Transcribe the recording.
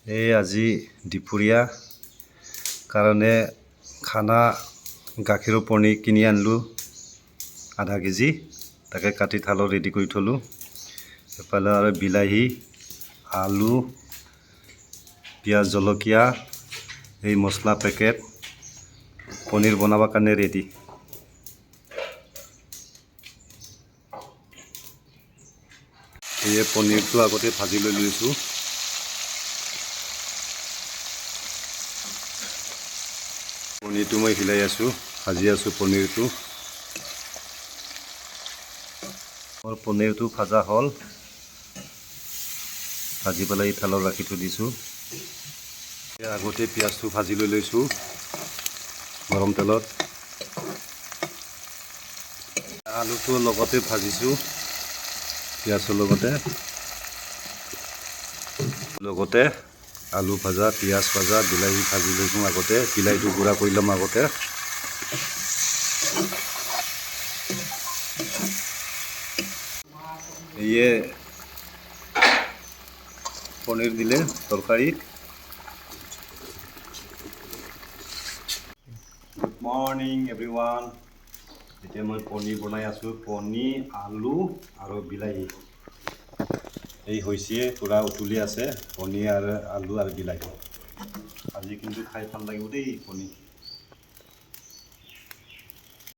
এই আজি দুপৰীয়া কাৰণে খানা গাখীৰৰ পনীৰ কিনি আনিলোঁ আধা কেজি, তাকে কাটি থালত ৰেডি কৰি থলোঁ। এফালে আৰু বিলাহী, আলু, পিঁয়াজ, জলকীয়া, এই মছলা পেকেট পনীৰ বনাবৰ কাৰণে ৰেডি। এই পনীৰটো আগতে ভাজি লৈ লৈছোঁ। পনীৰটো মই হিলাই আছোঁ, ভাজি আছোঁ পনীৰটো। মোৰ পনীৰটো ভাজা হ'ল, ভাজি পেলাই থালত ৰাখি থৈ দিছোঁ। আগতে পিঁয়াজটো ভাজি লৈ লৈছোঁ গৰম তেলত। আলুটো লগতে ভাজিছোঁ পিঁয়াজৰ লগতে আলু ভাজা, পিঁয়াজ ভাজা, বিলাহী ভাজি লৈছোঁ আগতে। বিলাহীটো গুড়া কৰি ল'ম আগতে। এয়ে পনীৰ দিলে তৰকাৰীত। Good morning everyone. এতিয়া মই পনীৰ বনাই আছোঁ। পনীৰ, আলু আৰু বিলাহী এই হৈছে পূৰা উতলি আছে। পনীৰ আৰু আলু আৰু বিলাহী আজি কিন্তু খাই ভাল লাগিব দেই পনীৰ।